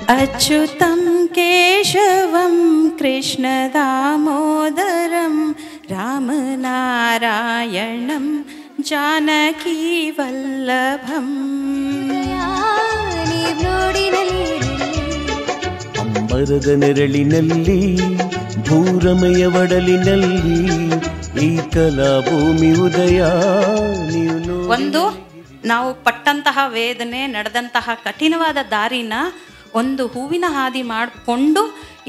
अच्युतं केशवं कृष्णदामोदरं रामनारायणं जानकीवल्लभम् ಅಂಬರದ ನೆರಳಿನಲ್ಲಿ ಭೂರಮೆಯ ಒಡಲಿನಲ್ಲಿ ಈ ಕಲಾಭೂಮಿ ಉದಯ. ಒಂದು ನಾವು ಪಟ್ಟಂತಹ ವೇದನೆ, ನಡೆದಂತಹ ಕಠಿಣವಾದ ದಾರಿನ ಒಂದು ಹೂವಿನ ಹಾದಿ ಮಾಡಿಕೊಂಡು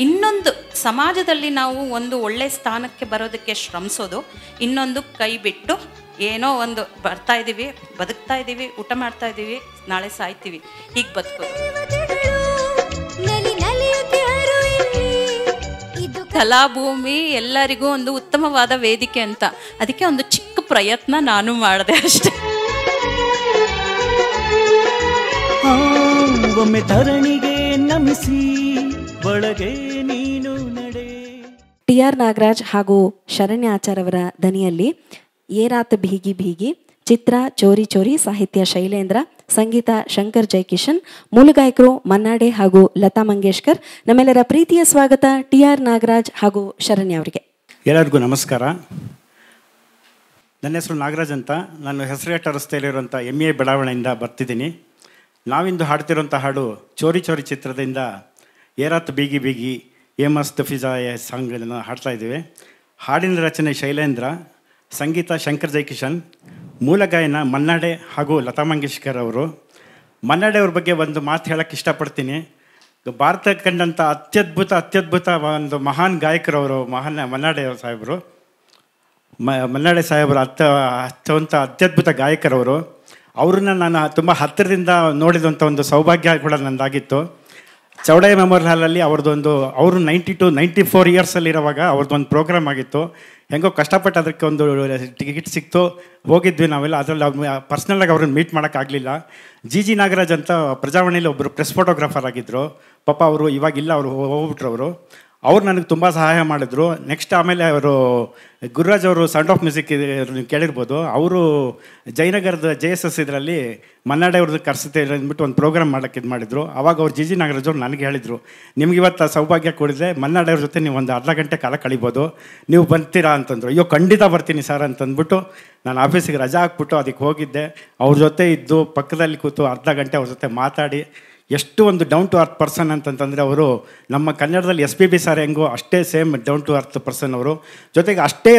ಇನ್ನೊಂದು ಸಮಾಜದಲ್ಲಿ ನಾವು ಒಂದು ಒಳ್ಳೆ ಸ್ಥಾನಕ್ಕೆ ಬರೋದಕ್ಕೆ ಶ್ರಮಿಸೋದು, ಇನ್ನೊಂದು ಕೈ ಬಿಟ್ಟು ಏನೋ ಒಂದು ಬರ್ತಾ ಇದ್ದೀವಿ, ಬದುಕ್ತಾ ಇದ್ದೀವಿ, ಊಟ ಮಾಡ್ತಾ ಇದ್ದೀವಿ, ನಾಳೆ ಸಾಯ್ತೀವಿ, ಹೀಗೆ ಬದುಕೋದು. ಕಲಾಭೂಮಿ ಎಲ್ಲರಿಗೂ ಒಂದು ಉತ್ತಮವಾದ ವೇದಿಕೆ ಅಂತ, ಅದಕ್ಕೆ ಒಂದು ಚಿಕ್ಕ ಪ್ರಯತ್ನ ನಾನು ಮಾಡಿದೆ ಅಷ್ಟೇ. ಒಮ್ಮೆ ಧರಣಿಗೆ ನಮಿಸಿ ಒಳಗೆ ನೀನು ನಡೆ. TR ನಾಗರಾಜ್ ಹಾಗೂ ಶರಣ್ಯ ಆಚಾರ್ ಅವರ ದನಿಯಲ್ಲಿ ಏ ರಾತ್ ಭೀಗಿ ಭೀಗಿ, ಚಿತ್ರ ಚೋರಿ ಚೋರಿ, ಸಾಹಿತ್ಯ ಶೈಲೇಂದ್ರ, ಸಂಗೀತ ಶಂಕರ್ ಜೈಕಿಶನ್, ಮೂಲ ಗಾಯಕರು ಮನ್ನಾಡೆ ಹಾಗೂ ಲತಾ ಮಂಗೇಶ್ಕರ್. ನಮ್ಮೆಲ್ಲರ ಪ್ರೀತಿಯ ಸ್ವಾಗತ TR ನಾಗರಾಜ್ ಹಾಗೂ ಶರಣ್ಯ ಅವರಿಗೆ. ಎಲ್ಲರಿಗೂ ನಮಸ್ಕಾರ. ನನ್ನ ಹೆಸರು ನಾಗರಾಜ್ ಅಂತ. ನಾನು ಹೆಸರುಘಟ್ಟ ರಸ್ತೆಯಲ್ಲಿರುವಂಥ MA ಬಡಾವಣೆಯಿಂದ ಬರ್ತಿದ್ದೀನಿ. ನಾವಿಂದು ಹಾಡ್ತಿರೋಂಥ ಹಾಡು ಚೋರಿ ಚೋರಿ ಚಿತ್ರದಿಂದ ಏರಾತ್ ಬೀಗಿ ಬೀಗಿ ಏ ಮಸ್ತ್ ಫಿಜಾ ಸಾಂಗ್ಗಳನ್ನು ಹಾಡ್ತಾ ಇದ್ದೀವಿ. ಹಾಡಿನ ರಚನೆ ಶೈಲೇಂದ್ರ, ಸಂಗೀತ ಶಂಕರ್ ಜೈಕಿಶನ್, ಮೂಲ ಗಾಯನ ಮನ್ನಾಡೆ ಹಾಗೂ ಲತಾ ಮಂಗೇಶ್ಕರ್ ಅವರು. ಮನ್ನಾಡೆ ಅವ್ರ ಬಗ್ಗೆ ಒಂದು ಮಾತು ಹೇಳೋಕ್ಕೆ ಇಷ್ಟಪಡ್ತೀನಿ. ಭಾರತ ಕಂಡಂಥ ಅತ್ಯದ್ಭುತ ಒಂದು ಮಹಾನ್ ಗಾಯಕರವರು ಮನ್ನಾಡೆ ಸಾಹೇಬರು. ಮನ್ನಾಡೆ ಸಾಹೇಬರು ಅತ್ಯದ್ಭುತ ಗಾಯಕರವರು. ಅವ್ರನ್ನ ನಾನು ತುಂಬ ಹತ್ತಿರದಿಂದ ನೋಡಿದಂಥ ಒಂದು ಸೌಭಾಗ್ಯ ಕೂಡ ನನ್ನದಾಗಿತ್ತು. ಚೌಡಯ್ಯ ಮೆಮೋರಿಯಲ್ ಹಾಲಲ್ಲಿ ಅವರು 94 ಇಯರ್ಸಲ್ಲಿರುವಾಗ ಅವ್ರದ್ದೊಂದು ಪ್ರೋಗ್ರಾಮ್ ಆಗಿತ್ತು. ಹೆಂಗೋ ಕಷ್ಟಪಟ್ಟು ಅದಕ್ಕೆ ಒಂದು ಟಿಕೆಟ್ ಸಿಕ್ತು, ಹೋಗಿದ್ವಿ ನಾವೆಲ್ಲ. ಅದರಲ್ಲಿ ಪರ್ಸ್ನಲ್ಲಾಗಿ ಅವ್ರನ್ನ ಮೀಟ್ ಮಾಡೋಕ್ಕಾಗಲಿಲ್ಲ. ಜಿ ನಾಗರಾಜ್ ಅಂತ ಪ್ರಜಾವಾಣಿಯಲ್ಲಿ ಒಬ್ಬರು ಪ್ರೆಸ್ ಫೋಟೋಗ್ರಾಫರ್ ಆಗಿದ್ದರು. ಪಾಪ ಅವರು ಇವಾಗಿಲ್ಲ, ಅವರು ಹೋಗ್ಬಿಟ್ರು. ಅವ್ರು ನನಗೆ ತುಂಬ ಸಹಾಯ ಮಾಡಿದ್ರು. ನೆಕ್ಸ್ಟ್ ಆಮೇಲೆ ಅವರು ಗುರುರಾಜ್ ಅವರು ಸೌಂಡ್ ಆಫ್ ಮ್ಯೂಸಿಕ್ ಕೇಳಿರ್ಬೋದು, ಅವರು ಜಯನಗರದ JSS ಇದರಲ್ಲಿ ಮನ್ನಾಡೆ ಅವ್ರದ್ದು ಕರೆಸುತ್ತೆ ಅಂದ್ಬಿಟ್ಟು ಒಂದು ಪ್ರೋಗ್ರಾಮ್ ಮಾಡೋಕ್ಕೆ ಇದು ಮಾಡಿದ್ರು. ಆವಾಗ ಅವ್ರು ಜಿ ನಾಗರಾಜ್ ಅವ್ರು ನನಗೆ ಹೇಳಿದರು, ನಿಮ್ಗೆ ಇವತ್ತು ಸೌಭಾಗ್ಯ ಕೊಡಿದ್ರೆ ಮನ್ನಾಡೆ ಅವ್ರ ಜೊತೆ ನೀವು ಒಂದು ಅರ್ಧ ಗಂಟೆ ಕಾಲ ಕಳಿಬೋದು, ನೀವು ಬರ್ತೀರಾ ಅಂತಂದರು. ಅಯ್ಯೋ ಖಂಡಿತ ಬರ್ತೀನಿ ಸರ್ ಅಂತಂದ್ಬಿಟ್ಟು ನಾನು ಆಫೀಸಿಗೆ ರಜಾ ಹಾಕ್ಬಿಟ್ಟು ಅದಕ್ಕೆ ಹೋಗಿದ್ದೆ. ಅವ್ರ ಜೊತೆ ಇದ್ದು ಪಕ್ಕದಲ್ಲಿ ಕೂತು ಅರ್ಧ ಗಂಟೆ ಅವ್ರ ಜೊತೆ ಮಾತಾಡಿ, ಎಷ್ಟು ಒಂದು ಡೌನ್ ಟು ಅರ್ತ್ ಪರ್ಸನ್ ಅಂತಂತಂದರೆ ಅವರು ನಮ್ಮ ಕನ್ನಡದಲ್ಲಿ SPB ಸರ್ ಹೆಂಗೋ ಅಷ್ಟೇ same down to earth person ಅವರು. ಜೊತೆಗೆ ಅಷ್ಟೇ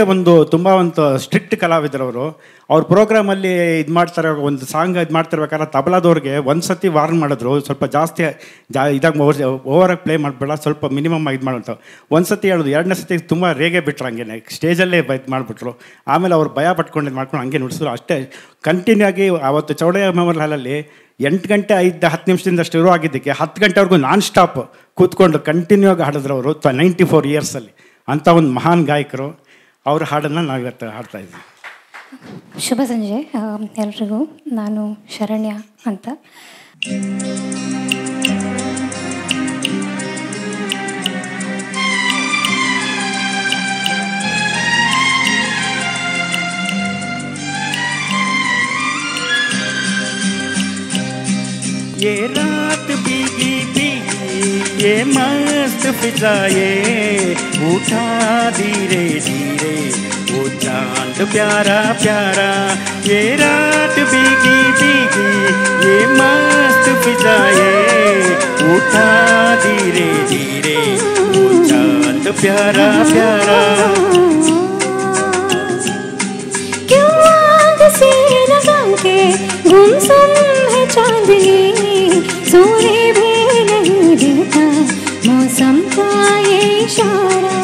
ತುಂಬ ಒಂದು ಸ್ಟ್ರಿಕ್ಟ್ ಕಲಾವಿದರವರು. ಅವ್ರ ಪ್ರೋಗ್ರಾಮಲ್ಲಿ ಇದು ಮಾಡ್ತಾರೆ, ಒಂದು ಸಾಂಗ್ ಇದು ಮಾಡ್ತಿರ್ಬೇಕಾದ್ರೆ ತಬಲಾದವ್ರಿಗೆ ಒಂದು ಸತಿ ವಾರ್ನ್ ಮಾಡಿದ್ರು, ಸ್ವಲ್ಪ ಜಾಸ್ತಿ ಇದಾಗ ಓವರಾಗಿ ಪ್ಲೇ ಮಾಡಬೇಡ, ಸ್ವಲ್ಪ ಮಿನಿಮಮ್ ಇದು ಮಾಡೋಂಥ. ಒಂದು ಸತಿ ಹೇಳೋದು, ಎರಡನೇ ಸತಿ ತುಂಬ ರೇಗೆ ಬಿಟ್ರು, ಹಂಗೆ ಸ್ಟೇಜಲ್ಲೇ ಇದು ಮಾಡಿಬಿಟ್ರು. ಆಮೇಲೆ ಅವ್ರು ಭಯ ಪಟ್ಕೊಂಡು ಇದು ಮಾಡ್ಕೊಂಡು ಹಂಗೆ ನುಡಿಸಿದ್ರು. ಅಷ್ಟೇ ಕಂಟಿನ್ಯೂ ಆಗಿ ಅವತ್ತು ಚೌಡಯ್ಯ ಮೆಮೋರಿಯಲ್ ಹಾಲಲ್ಲಿ 8 ಗಂಟೆ 10 ನಿಮಿಷದಿಂದ ಶುರು ಆಗಿದ್ದಕ್ಕೆ 10 ಗಂಟೆವರೆಗೂ ನಾನ್ ಸ್ಟಾಪ್ ಕೂತ್ಕೊಂಡು ಕಂಟಿನ್ಯೂ ಆಗಿ ಹಾಡಿದ್ರು ಅವರು 94 ಇಯರ್ಸಲ್ಲಿ. ಅಂಥ ಒಂದು ಮಹಾನ್ ಗಾಯಕರು. ಅವ್ರ ಹಾಡನ್ನು ನಾವು ಇವತ್ತು ಹಾಡ್ತಾ ಇದ್ದೀವಿ. ಶುಭ ಸಂಜೆ ಎಲ್ರಿಗೂ. ನಾನು ಶರಣ್ಯ ಅಂತ. ये रात भीगी भीगी ये मस्त फिजाए, उठा धीरे धीरे वो चांद प्यारा प्यारा. ये रात भीगी भीगी ये मस्त फिजाए, उठा धीरे धीरे वो चांद प्यारा प्यारा. क्यों आग से लगा के गुमसुम है चांदनी, सूर्य भी नहीं देता मौसम का ये इशारा.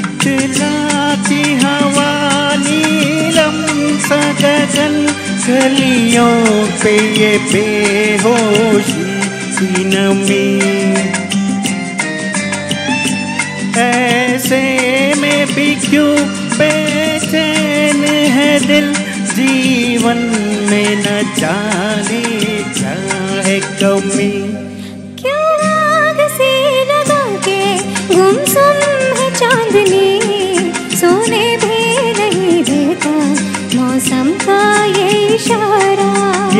इतलाती हवा नीलम सा गगन, गलियों पे ये बेहोशी की नमी. ऐसे में भी क्यों बेचैन है दिल, जीवन में न जाने क्या है कमी.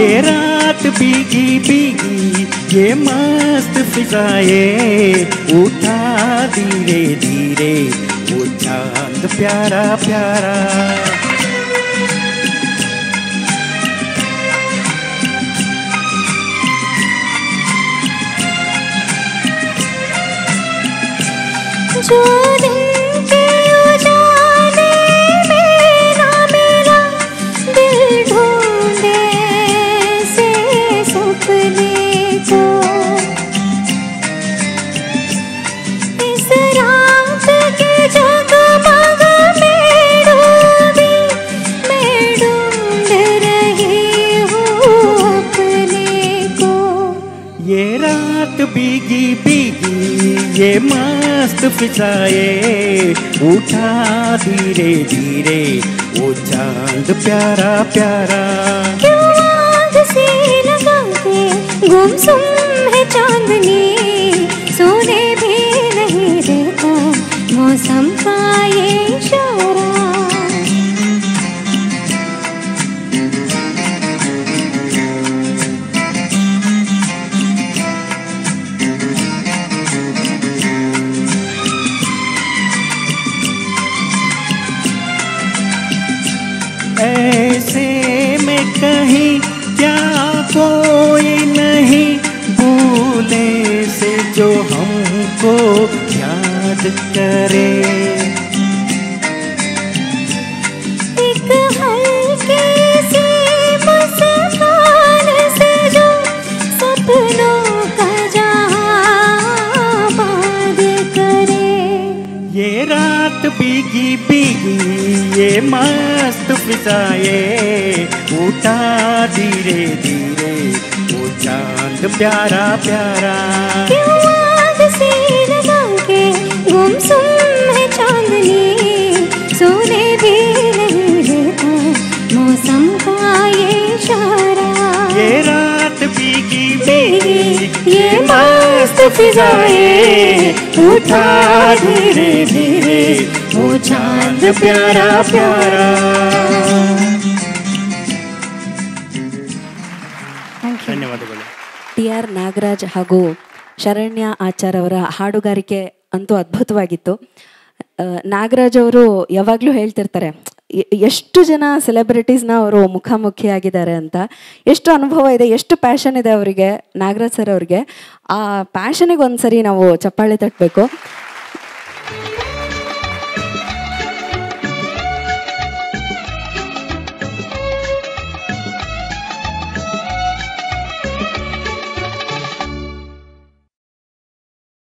ये रात भीगी भीगी ये मस्त फिजाए उठा धीरे धीरे वो चांद प्यारा प्यारा जो दिन के उजाले में ना मिला दिल ढूंढे से सपने को इस रात के जगमग में डूबी मैं ढूंढ रही हूँ अपने को ये रात भीगी भीगी ये मस्त फिजाए उठा धीरे धीरे वो चांद प्यारा प्यारा क्यों आग से लगा के गुमसुम है चांदनी सोने भी नहीं देता मौसम का ये इशारा ऐसे में कहीं क्या कोई नहीं भूले से जो हमको याद करे एक हल्की सी मुस्कान से जो सपनों का जहां बांध करे ये रात भीगी भीगी ये मस्त फिजाए उठा धीरे धीरे वो चांद प्यारा प्यारा क्यों आग से लगा के गुमसुम है चांदनी सोने भी नहीं देता मौसम का ये इशारा ये रात भीगी भीगी ये मस्त फिजाए उठा धीरे धीरे वो चांद प्यारा प्यारा ಧನ್ಯವಾದಗಳು. ಟಿ ಆರ್ ನಾಗರಾಜ್ ಹಾಗೂ ಶರಣ್ಯ ಆಚಾರ್ ಅವರ ಹಾಡುಗಾರಿಕೆ ಅಂತೂ ಅದ್ಭುತವಾಗಿತ್ತು. ನಾಗರಾಜ್ ಅವರು ಯಾವಾಗಲೂ ಹೇಳ್ತಿರ್ತಾರೆ ಎಷ್ಟು ಜನ ಸೆಲೆಬ್ರಿಟೀಸ್ನ ಅವರು ಮುಖಾಮುಖಿಯಾಗಿದ್ದಾರೆ ಅಂತ. ಎಷ್ಟು ಅನುಭವ ಇದೆ, ಎಷ್ಟು ಪ್ಯಾಷನ್ ಇದೆ ಅವರಿಗೆ, ನಾಗರಾಜ್ ಸರ್ ಅವ್ರಿಗೆ. ಆ ಪ್ಯಾಷನಿಗೆ ಒಂದ್ಸರಿ ನಾವು ಚಪ್ಪಾಳೆ ತಟ್ಟಬೇಕು.